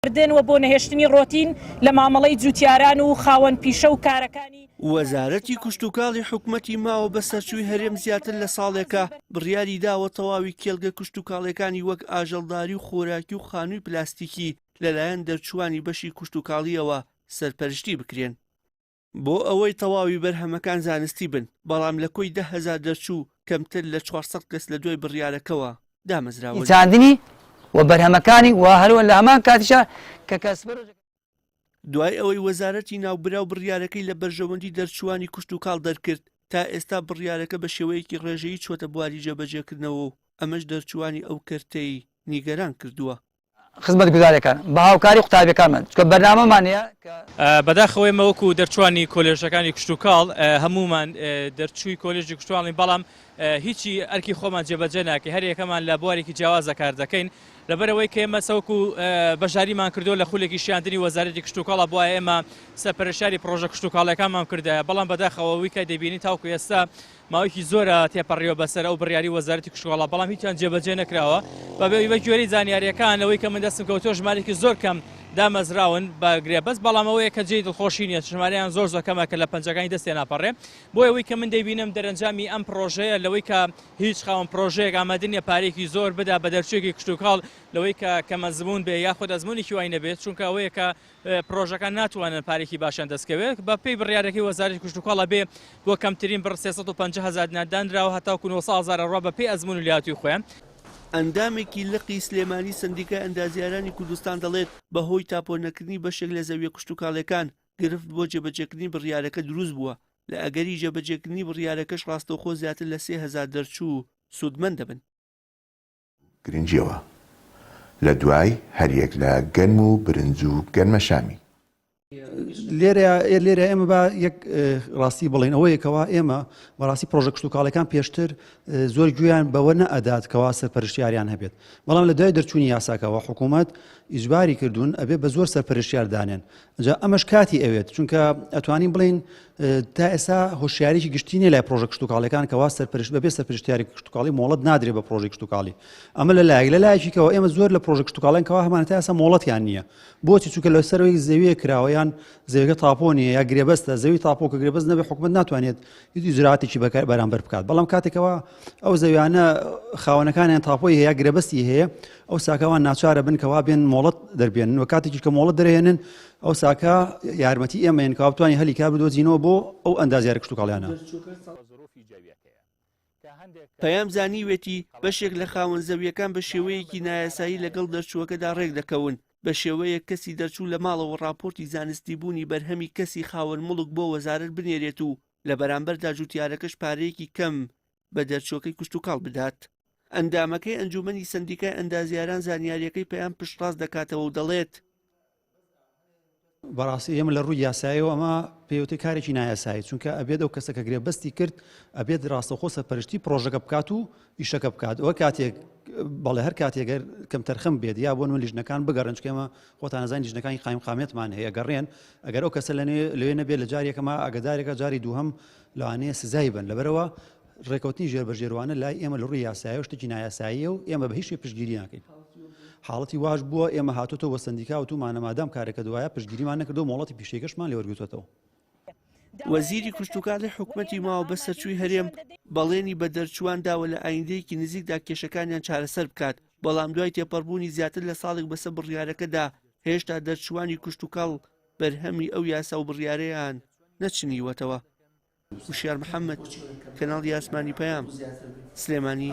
دێنەوە بۆ نەهێشتنی ڕۆتین لە مامەڵەی جوتیاران و خاوەن پیشە و کارەکانی. وەزارەتی کوشتتوکاڵی حکوومەتی ماوە بە سەرچووی هەرێم زیاتر لە ساڵێکە بڕیاری داوە تەواوی کێڵگە کوشتتوکاڵەکانی وەک ئاژەڵداری و خۆراکی و خانووی پلاستیکی لەلایەن دەرچوانی بەشی کوشتتوکاڵیەوە سەرپەرشتی بکرێن بۆ ئەوەی تەواوی بەرهەمەکان زانستی بن، بەڵام لە کۆی 10,000 دەرچوو کەمتر لە 400 کەس لە دوای بڕیارەکەەوە دامەزراوە چاندنی و بەرهەمەکانی و هەروە لە هەمان کاتیشە کە کەس دوای ئەوەی وەزارەتی ناوبرا و بڕیارەکەی لە بەرژەوەندی دەرچوانی کوشتتوکاڵ دەرکرد تا ئێستا بڕیارەکە بە شێوەیەکی ڕێژەیی چۆتە بواری جێبەجێکردنەوە و ئەمەش دەرچوانی ئەو کەرتەی نیگەران کردووە. خزمەت گوزارەکان بە هاوکاری قوتابیەکانمان چکە بەرنامەمانەیە بەداخەوەی مەوەکو دەرچوانی کۆلێژەکانی کوشتتوکاڵ هەمومان دەرچووی کۆلێژی کوشتتوکاڵین، بەڵام هیچی ئەرکی خۆمان جێبەجێ ناکەین، هەر یەکەمان لە بوارێکی جیاوازە کار دەکەین لەبەرەوەی کە ئێمە سەوەکو بەشداریمان کردو لە خولێکی شیاندنی وەزارەتی کوشتتوکاڵە بۆ ئێمە سەرپەرشتیاری پرۆژە کوشتتوکاڵەکانمان کردایە، بەڵام بەداخەوەی کە دەبینی تاوکو ئێستا ماوەیەکی زۆرە تێپەڕیەوە بەسەر ئەو بڕیاری وەزارەتی کوشتتوکاڵە، بەڵام هیچیان جێبەجێ نەکراوە بە گوێرەی زانیاریەکان لەوەی کە من دەستم کەوتۆ ژمارێکی زۆر کەم دامەزراون بە گرێبەست، بەڵام ئەوەیە کە جێی دڵخۆشی نیە ژمارەیان زۆر کەمە کە لە پەنجەکانی دەستێ ناپەڕێ، بۆ ئەوەی کە من دەبینم دەرەنجامی ئەم پرۆژەیە لەوەی کە هیچ خاوەن پرۆژەیەک ئامادەنیە پارێکی زۆر بدا بە دەرچووێکی کوشتتوکاڵ لەوەی کە مەزمون بێ یاخود ئەزمموی وای نەبێت، چونکە ئەوەیە کە پرۆژەکان ناتوانن پارێکی باشیان دەستکەوێت بە پێی بڕیارەکەی وەزارەتی کوشتتوکاڵە بێ بۆ کەمترین بڕ 350,000 دانراوە هەتاکو 900,000 ڕۆ بە پێی ئەزممون و لاتوی خۆیان. ئەندامێکی لقی سلێمانی سندیکای ئەندازیارانی کوردستان دەڵێت بەهۆی تاپۆنەکردنی بەشێک لە زەویە کوشتتوکاڵەکان گرفت بۆ جێبەجێکردنی بڕیارەکە دروست بووە، لە ئەگەری جێبەجێکردنی بڕیارەکەش ڕاستەوخۆ زیاتر لە 3,000 دەرچوو سوودمەند دەبن. گرنجیەوە لە دوای هەریەک لە گەنم و برنج و گەنمەشامی لێرە ئێمە بە یەک ڕاستی بڵین ئەوەیەکەوە ئێمە بەڕاستی پرۆژە کوشتتوکاڵەکان پێشتر زۆر گویان بەوە نەئەداتکەوا سەرپەرشتیاریان هەبێت، بەڵام لە دوای دەرچوونی یاساکەوە حکوومەت ئیجباری کردوون ئەبێ بە زۆر سەرپەرشتیار دانێن، ئەجا ئەمەش کاتی ئەوێت چونکە ئەتوانین بڵین تا ئێستا هۆشیاریی گشتینە لای پرۆژە کوشتتوکاڵەکان کەوا بەبێ سەرپەرشتیاری کوشتتوکاڵی مۆڵەت نادرێت بە پرۆژەی کوشتتوکاڵی، ئەمە لە لایەکیەوە ئێمە زۆر لە پرۆژە کوشتتوکاڵەن کەوا هەمان تا ئێستا مۆڵەتیان نییە، بۆچی چونکە لە سەرەوەی زەویە کراوەیان زەویەکە تاپۆنیە یا گرێبەستە، زەوی تاپۆکە گرێبەست نەبێ حکومەت ناتوانێت هیچ زراعەتێکی بەرامبەر بکات، بەڵام کاتێکەوە ئەو زەویانە خاوەنەکانیان تاپۆی هەیە گرێبەستی هەیە ئەو ساکەوان ناچارە بن کەوا بێن مۆڵەت دەربێن و کاتێکی کە مۆڵەت دەرهێنن ئەو ساکە یارمەتی ئێمەین کە بتوانانی هەلی کار بدۆزینەوە بۆ ئەو ئەندازیارە کوشتتوکاڵیانە. پەیام زانیوێتی بەشێک لە خاوەن زەویەکان بە شێوەیەکی نایاسایی لەگەڵ دەرچووەکەدا ڕێک دەکەون، بە شێوەیە کەسی دەرچوو لە ماڵەوە راپۆرتی زانستی بوونی بەرهەمی کەسی خاوەن مڵک بۆ وەزارەت بنێرێت و لە بەرامبەردا جوتیارەکەش پارەیەکی کەم بە دەرچووەکەی کوشتتوکاڵ بدات. ئەندامەکەی ئەنجومەنی سندیکای ئەندازیاران زانیاریەکەی پەیام پشتڕاست دەکاتەوە و دەڵێت بەڕاستی ئێمە لە ڕووی یاساییەوە ئەمە پێوتەی کارێکی نایاسایی، چونکە ئەبێت ئەو کەسەکە گرێبەستی کرد ئەبێت ڕاستەوخۆ سەرپەرشتی پرۆژەکە بکات و ئیشەکە بکات، ئەوە کاتێک بەڵێ هەر کاتێگەر کەم تەرخەم بێت یا بۆ من لیژنەکان بگەڕن چکە ئێمە خۆتان نەزانین لیژنەکانی قایم قامێتمان هەیە گەڕێن، ئەگەر ئەو کەسە لەوێ نەبێت لە جارێکەمە ئاگدارێکە جاری دووهەم لەوانەیە سزای بن، لەبەرەوە ڕێکەوتنی ژێربەژێروانە لای ئێمە لە ڕووی یاساییە شتێکی نایاساییە و ئێمە بە هیچ پشتگیری ناکەین. حاڵەتی واش بووە ئێمە هاتوتەوە بە سندیکا و تومانە مادام کارێکە دوایە پشتگیریمان نەکردو مۆڵەتی پیشەکەشمان لێوەرگوتێتەوە. وەزیری کوشتتوکاڵی حکوومەتی ماوە بە سەرچووی هەرێم بەڵێنی بە دەرچووان داوە لە ئایندەیەکی نزیکدا کێشەکانیان چارەسەر بکات، بەڵام دوای تێپەڕبوونی زیاتر لە ساڵێک بەسەر بڕیارەکەدا هێشتا دەرچوانی کوشتتوکاڵ بەرهەمی ئەو یاسا و بڕیارەیان نەچنیوەتەوە. وشیار محەممەد، کەناڵی ئاسمانی پەیام، سلێمانی.